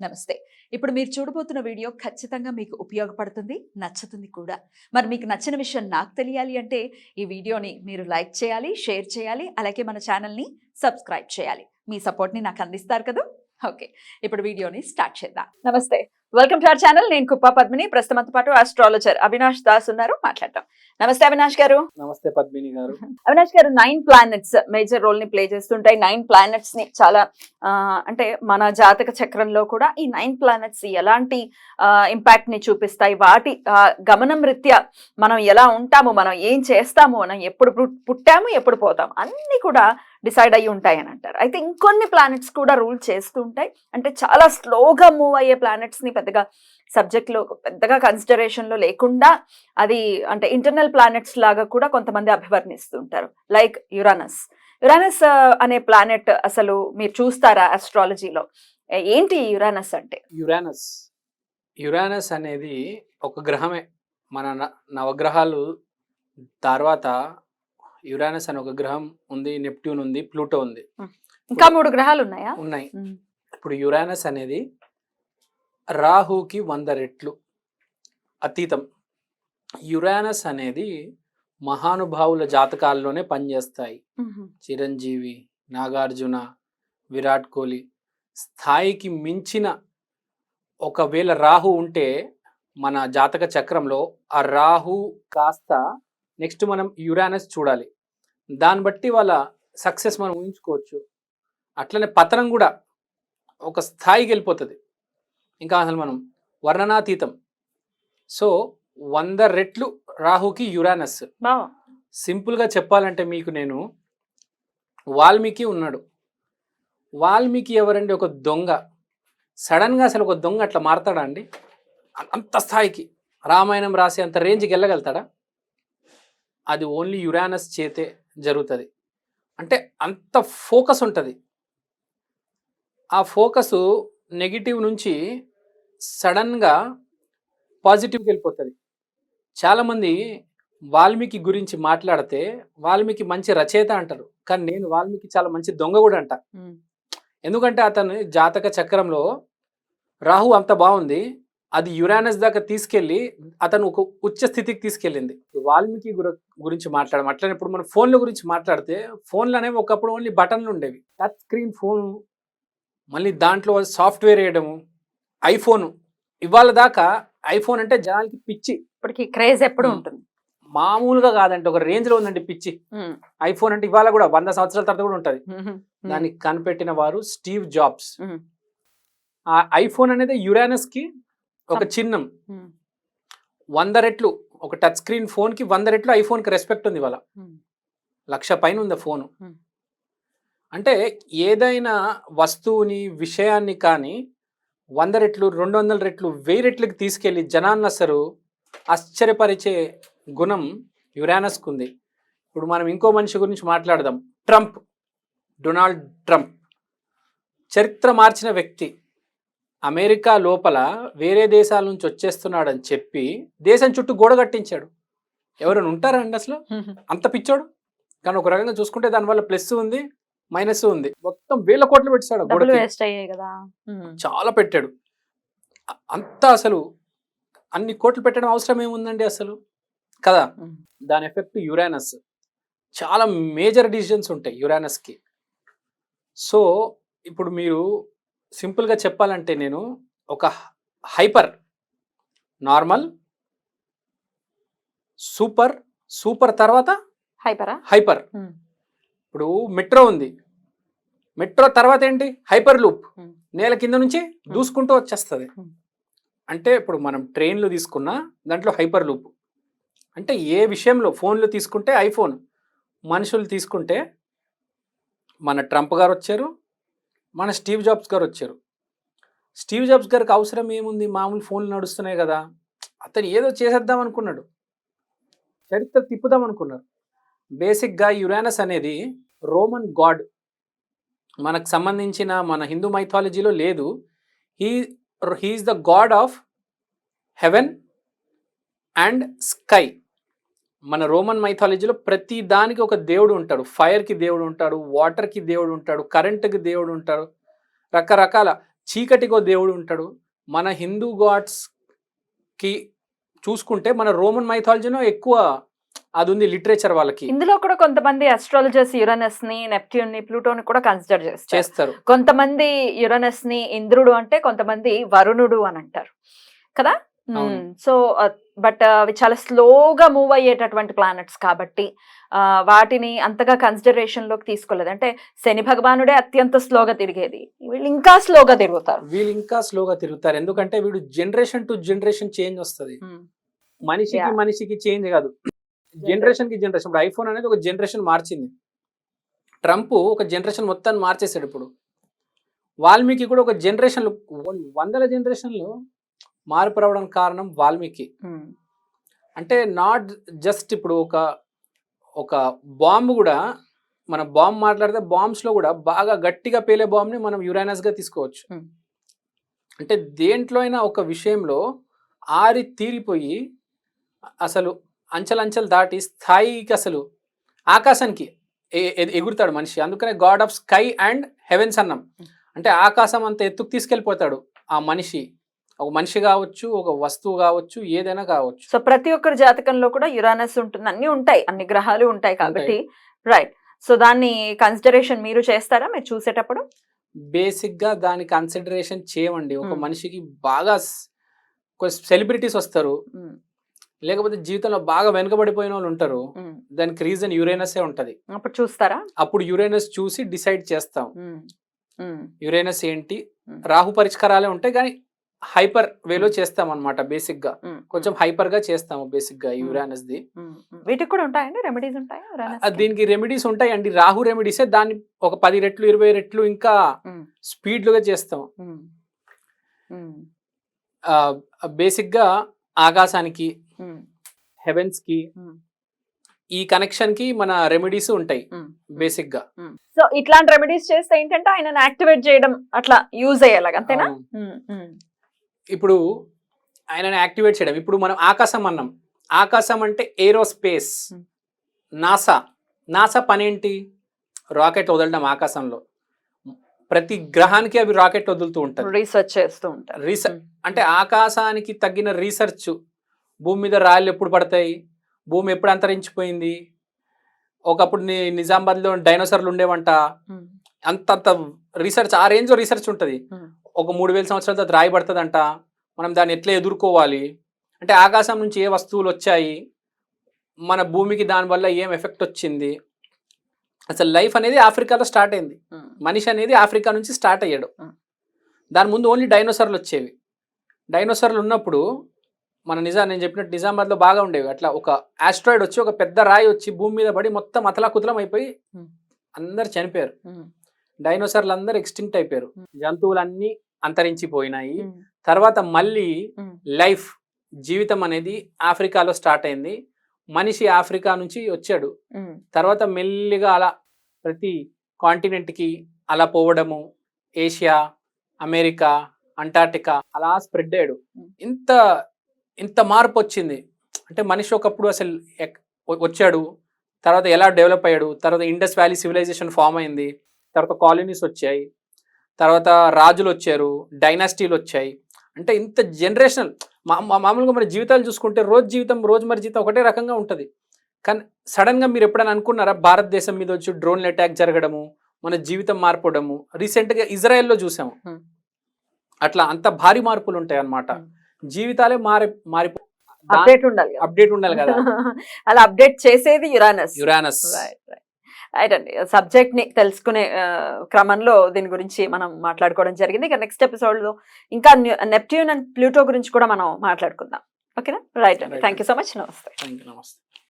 నమస్తే. ఇప్పుడు మీరు చూడబోతున్న వీడియో ఖచ్చితంగా మీకు ఉపయోగపడుతుంది, నచ్చుతుంది కూడా. మరి మీకు నచ్చిన విషయం నాకు తెలియాలి అంటే ఈ వీడియోని మీరు లైక్ చేయాలి, షేర్ చేయాలి, అలాగే మన ఛానల్‌ని సబ్స్క్రైబ్ చేయాలి. మీ సపోర్ట్‌ని నాకు అందిస్తారు కదూ! ఓకే. ఇప్పుడు వీడియోని స్టార్ట్ చేద్దాం. నమస్తే. Welcome to our channel. నేను కుప్ప పద్మిని. ప్రస్తుతంతో పాటు ఆస్ట్రాలజర్ అవినాష్ దాస్ ఉన్నారు. మాట్లాడతాం. నమస్తే అవినాష్ గారు. నమస్తే పద్మిని గారు. అవినాష్ గారు, 9 ప్లానెట్స్ మేజర్ రోల్ ని ప్లే చేస్తుంటాయి. 9 ప్లానెట్స్ ని చాలా అంటే మన జాతక చక్రంలో కూడా ఈ 9 ప్లానెట్స్ ఎలాంటి ఇంపాక్ట్ ని చూపిస్తాయి, వాటి గమనం రీత్యా మనం ఎలా ఉంటాము, మనం ఏం చేస్తాము, మనం ఎప్పుడు పుట్టాము, ఎప్పుడు పోతాము, అన్ని కూడా డిసైడ్ అయ్యి ఉంటాయి అని అంటారు. అయితే ఇంకొన్ని ప్లానెట్స్ కూడా రూల్ చేస్తూ ఉంటాయి. అంటే చాలా స్లోగా మూవ్ అయ్యే ప్లానెట్స్ ని పెద్దగా సబ్జెక్ట్లో పెద్దగా కన్సిడరేషన్లో లేకుండా అది అంటే ఇంటర్నల్ ప్లానెట్స్ లాగా కూడా కొంతమంది అభివర్ణిస్తుంటారు. Like Uranus. యురానస్ అనే ప్లానెట్ అసలు మీరు చూస్తారా ఆస్ట్రాలజీలో? ఏంటి యురానస్ అంటే? యురానస్ అనేది ఒక గ్రహమే. మన నవగ్రహాలు తర్వాత యురానస్ అనే ఒక గ్రహం ఉంది, నెప్ట్యూన్ ఉంది, ప్లూటో ఉంది. ఇంకా 3 గ్రహాలు ఉన్నాయా? ఉన్నాయి. ఇప్పుడు యురానస్ అనేది రాహుకి 100 రెట్లు అతీతం. యురానస్ అనేది మహానుభావుల జాతకాల్లోనే పనిచేస్తాయి. చిరంజీవి, నాగార్జున, విరాట్ కోహ్లీ స్థాయికి మించిన ఒకవేళ రాహు ఉంటే మన జాతక చక్రంలో ఆ రాహు కాస్త నెక్స్ట్ మనం యురానస్ చూడాలి. దాన్ని బట్టి వాళ్ళ సక్సెస్ మనం ఊహించుకోవచ్చు. అట్లనే పతనం కూడా ఒక స్థాయికి వెళ్ళిపోతుంది. ఇంకా అసలు మనం వర్ణనాతీతం. సో 100 రెట్లు రాహుకి యురానస్. సింపుల్గా చెప్పాలంటే మీకు నేను వాల్మీకి ఉన్నాడు. వాల్మీకి ఎవరండి? ఒక దొంగ. సడన్గా అసలు ఒక దొంగ అట్లా మారతాడా అండి? అంత స్థాయికి రామాయణం రాసే అంత రేంజ్కి వెళ్ళగలుగుతాడా? అది ఓన్లీ యురానస్ చేతే జరుగుతుంది. అంటే అంత ఫోకస్ ఉంటుంది. ఆ ఫోకసు నెగిటివ్ నుంచి సడన్గా పాజిటివ్కి వెళ్ళిపోతుంది. చాలామంది వాల్మీకి గురించి మాట్లాడితే వాల్మీకి మంచి రచయిత అంటారు, కానీ నేను వాల్మీకి చాలా మంచి దొంగ కూడా అంట. ఎందుకంటే అతను జాతక చక్రంలో రాహు అంత బాగుంది, అది యురానస్ దాకా తీసుకెళ్ళి అతను ఒక ఉచ్చ స్థితికి తీసుకెళ్ళింది. వాల్మీకి గురించి మాట్లాడడం అట్లనే ఇప్పుడు మన ఫోన్ల గురించి మాట్లాడితే ఫోన్లు అనేవి ఒకప్పుడు ఓన్లీ బటన్లు ఉండేవి. టచ్ స్క్రీన్ ఫోను, మళ్ళీ దాంట్లో సాఫ్ట్వేర్ వేయడము, ఐఫోన్. ఇవాళ దాకా ఐఫోన్ అంటే జనాలకి పిచ్చి. ఇప్పటికి క్రేజ్ ఎప్పుడు ఉంటుంది, మామూలుగా కాదంటే ఒక రేంజ్ లో ఉందండి పిచ్చి. ఐఫోన్ అంటే ఇవాళ కూడా 100 సంవత్సరాల తర్వాత కూడా ఉంటది. దాన్ని కనిపెట్టిన వారు స్టీవ్ జాబ్స్. ఆ ఐఫోన్ అనేది యురానస్ కి ఒక చిహ్నం. 100 రెట్లు ఒక టచ్ స్క్రీన్ ఫోన్ కి 100 రెట్లు ఐఫోన్ కి రెస్పెక్ట్ ఉంది. ఇవాళ 1,00,000 పైన ఉంది ఫోను. అంటే ఏదైనా వస్తువుని, విషయాన్ని కానీ 100 రెట్లు, 200 రెట్లు, 1000 రెట్లకి తీసుకెళ్లి జనాన్ని అసలు ఆశ్చర్యపరిచే గుణం యురానస్కు ఉంది. ఇప్పుడు మనం ఇంకో మనిషి గురించి మాట్లాడదాం. ట్రంప్, డొనాల్డ్ ట్రంప్ చరిత్ర మార్చిన వ్యక్తి. అమెరికా లోపల వేరే దేశాల నుంచి వచ్చేస్తున్నాడని చెప్పి దేశం చుట్టూ గోడ కట్టించాడు. ఎవరైనా ఉంటారండి అసలు అంత పిచ్చోడు? కానీ ఒక రకంగా చూసుకుంటే దానివల్ల ప్లస్ ఉంది, మైనస్ ఉంది. మొత్తం 1000 కోట్లు పెట్టాడు. చాలా పెట్టాడు. అంత అసలు అన్ని కోట్లు పెట్టడం అవసరం ఏముందండి అసలు కదా? దాని ఎఫెక్ట్ యురానస్. చాలా మేజర్ డిసిజన్స్ ఉంటాయి యురానస్కి. సో ఇప్పుడు మీరు సింపుల్గా చెప్పాలంటే నేను ఒక హైపర్, నార్మల్, సూపర్, సూపర్ తర్వాత హైపర్. ఇప్పుడు మెట్రో ఉంది, మెట్రో తర్వాత ఏంటి? Hyper loop. నేల కింద నుంచి దూసుకుంటూ వచ్చేస్తుంది. అంటే ఇప్పుడు మనం ట్రైన్లు తీసుకున్నా దాంట్లో హైపర్ లూప్. అంటే ఏ విషయంలో ఫోన్లు తీసుకుంటే ఐఫోన్, మనుషులు తీసుకుంటే మన ట్రంప్ గారు వచ్చారు, మన స్టీవ్ జాబ్స్ గారు వచ్చారు. స్టీవ్ జాబ్స్ గారికి అవసరం ఏముంది? మామూలు ఫోన్లు నడుస్తున్నాయి కదా, అతను ఏదో చేసేద్దాం అనుకున్నాడు, చరిత్ర తిప్పుదాం అనుకున్నారు. బేసిక్గా యురానస్ అనేది రోమన్ గాడ్. మనకు సంబంధించిన మన హిందూ మైథాలజీలో లేదు. He's the god of heaven and sky. మన రోమన్ మైథాలజీలో ప్రతి దానికి ఒక దేవుడు ఉంటాడు. ఫైర్కి దేవుడు ఉంటాడు, వాటర్కి దేవుడు ఉంటాడు, కరెంటుకి దేవుడు ఉంటాడు, రకరకాల చీకటికో దేవుడు ఉంటాడు. మన హిందూ గాడ్స్ కి చూసుకుంటే మన రోమన్ మైథాలజీలో ఎక్కువ అది ఉంది లిటరేచర్ వాళ్ళకి. ఇందులో కూడా కొంతమంది అస్ట్రాలజర్స్ యురేనస్ ని, నెప్ట్యూన్ ని, ప్లూటోని కూడా కన్సిడర్ చేస్తారు. కొంతమంది యురేనస్ ని ఇంద్రుడు అంటే, కొంతమంది వరుణుడు అని అంటారు కదా. సో బట్ అవి చాలా స్లోగా మూవ్ అయ్యేటటువంటి ప్లానెట్స్ కాబట్టి వాటిని అంతగా కన్సిడరేషన్ లోకి తీసుకోలేదు. అంటే శని భగవానుడే అత్యంత స్లోగా తిరిగేది, వీళ్ళు ఇంకా స్లోగా తిరుగుతారు. ఎందుకంటే వీడు జనరేషన్ టు జనరేషన్ చేంజ్ వస్తుంది. మనిషికి చేంజ్ కాదు, జనరేషన్ కి జనరేషన్. ఇప్పుడు ఐఫోన్ అనేది ఒక జనరేషన్ మార్చింది, ట్రంప్ ఒక జనరేషన్ మొత్తాన్ని మార్చేశాడు. ఇప్పుడు వాల్మీకి కూడా ఒక జనరేషన్, వందల జనరేషన్లు మార్పు రావడానికి కారణం వాల్మీకి. అంటే నాట్ జస్ట్ ఇప్పుడు ఒక బాంబు కూడా, మన బాంబు మాట్లాడితే బాంబ్స్ లో కూడా బాగా గట్టిగా పేలే బాంబుని మనం యురేనస్ గా తీసుకోవచ్చు. అంటే దేంట్లో అయినా ఒక విషయంలో ఆరి తీరిపోయి అసలు అంచెలంచెలు దాటి స్థాయికి, అసలు ఆకాశానికి ఎగురుతాడు మనిషి. అందుకనే god of sky and heavens అన్నాం. అంటే ఆకాశం అంత ఎత్తుకు తీసుకెళ్ళిపోతాడు ఆ మనిషి. ఒక మనిషి కావచ్చు, ఒక వస్తువు కావచ్చు, ఏదైనా కావచ్చు. సో ప్రతి ఒక్కరి జాతకంలో కూడా యురేనస్ ఉంటుంది, అన్ని ఉంటాయి, అన్ని గ్రహాలు ఉంటాయి కాబట్టి. రైట్. సో దాన్ని కన్సిడరేషన్ మీరు చేస్తారా మీరు చూసేటప్పుడు? బేసిక్ గా దాని కన్సిడరేషన్ చేయమండి. ఒక మనిషికి బాగా సెలబ్రిటీస్ వస్తారు, లేకపోతే జీవితంలో బాగా వెనుకబడిపోయిన వాళ్ళు ఉంటారు. దానికి రీజన్ యురేనసే ఉంటది. అప్పుడు చూస్తారా? అప్పుడు యురేనస్ చూసి డిసైడ్ చేస్తాం యురేనస్ ఏంటి. రాహు పరిష్కారాలే ఉంటాయి కానీ హైపర్ వేలో చేస్తాం అనమాట. బేసిక్ గా కొంచెం హైపర్ గా చేస్తాము బేసిక్ గా యురేనస్ ది. వీటికి కూడా ఉంటాయండి రెమెడీస్? ఉంటాయి దీనికి రెమెడీస్ ఉంటాయి అండి. రాహు రెమెడీసే దాన్ని ఒక 10 రెట్లు 20 రెట్లు ఇంకా స్పీడ్ గా చేస్తాం. బేసిక్ గా ఆకాశానికి, హెవెన్స్ కి, ఈ కనెక్షన్ కి మన రెమెడీస్ ఉంటాయి బేసిక్ గా. సో ఇట్లాంటి రెమెడీస్ చేస్తే ఏంటంటే ఆయన యాక్టివేట్ చేయడం అట్లా యూజ్ అయ్యేలాగా, అంతేనా? ఇప్పుడు ఆయనని యాక్టివేట్ చేయడం. ఇప్పుడు మనం ఆకాశం అన్నాం. ఆకాశం అంటే ఏరోస్పేస్. నాసా పని ఏంటి? రాకెట్ వదలడం ఆకాశంలో. ప్రతి గ్రహానికి అవి రాకెట్ వదులుతూ ఉంటారు, రీసెర్చ్ చేస్తూ ఉంటారు. అంటే ఆకాశానికి తగ్గిన రీసెర్చ్. భూమి మీద రాళ్ళు ఎప్పుడు పడతాయి, భూమి ఎప్పుడు అంతరించిపోయింది, ఒకప్పుడు నిజామాబాద్ లో డైనోసార్లు ఉండేవంట, అంత రీసెర్చ్, ఆ రేంజ్ లో రీసెర్చ్ ఉంటుంది. ఒక 3000 సంవత్సరాల తర్వాత రాయి పడుతుందంట, మనం దాన్ని ఎట్లా ఎదుర్కోవాలి, అంటే ఆకాశం నుంచి ఏ వస్తువులు వచ్చాయి, మన భూమికి దానివల్ల ఏం ఎఫెక్ట్ వచ్చింది. అసలు లైఫ్ అనేది ఆఫ్రికాలో స్టార్ట్ అయింది, మనిషి అనేది ఆఫ్రికా నుంచి స్టార్ట్ అయ్యాడు. దాని ముందు ఓన్లీ డైనోసార్లు వచ్చేవి. డైనోసార్లు ఉన్నప్పుడు నేను చెప్పినట్టు నిజామాబాద్లో బాగా ఉండేవి. అట్లా ఒక ఆస్ట్రాయిడ్ వచ్చి, ఒక పెద్ద రాయి వచ్చి భూమి మీద పడి మొత్తం అతలాకుతలం అయిపోయి అందరు చనిపోయారు. డైనోసార్లు అందరు ఎక్స్టింక్ట్ అయిపోయారు, జంతువులన్నీ అంతరించిపోయినాయి. తర్వాత మళ్ళీ లైఫ్, జీవితం అనేది ఆఫ్రికాలో స్టార్ట్ అయింది. మనిషి ఆఫ్రికా నుంచి వచ్చాడు. తర్వాత మెల్లిగా అలా ప్రతి కాంటినెంట్కి అలా పోవడము, ఏషియా, అమెరికా, అంటార్టికా అలా స్ప్రెడ్ అయ్యాడు. ఇంత మార్పు వచ్చింది. అంటే మనిషి ఒకప్పుడు అసలు వచ్చాడు, తర్వాత ఎలా డెవలప్ అయ్యాడు, తర్వాత ఇండస్ వ్యాలీ సివిలైజేషన్ ఫామ్ అయింది, తర్వాత కాలనీస్ వచ్చాయి, తర్వాత రాజులు వచ్చారు, డైనాసిటీలు వచ్చాయి. అంటే ఇంత జనరేషనల్. మామూలుగా మన జీవితాలు చూసుకుంటే రోజుమరి జీవితం ఒకటే రకంగా ఉంటుంది. కానీ సడన్గా మీరు ఎప్పుడైనా అనుకున్నారా భారతదేశం మీద వచ్చి డ్రోన్లు అటాక్ జరగడము, మన జీవితం మారిపోవడము? రీసెంట్గా ఇజ్రాయెల్లో చూసాము. అట్లా అంత భారీ మార్పులు ఉంటాయి అన్నమాట. జీవితాలే మారిపో అప్డేట్ ఉండాలి కదా. అలా అప్డేట్ చేసేది యురేనస్. రైట్ అండి. సబ్జెక్ట్ ని తెలుసుకునే క్రమంలో దీని గురించి మనం మాట్లాడుకోవడం జరిగింది. ఇక నెక్స్ట్ ఎపిసోడ్ లో ఇంకా నెప్ట్యూన్ అండ్ ప్లూటో గురించి కూడా మనం మాట్లాడుకుందాం. ఓకేనా? రైట్ అండి. Thank you so much. నమస్తే.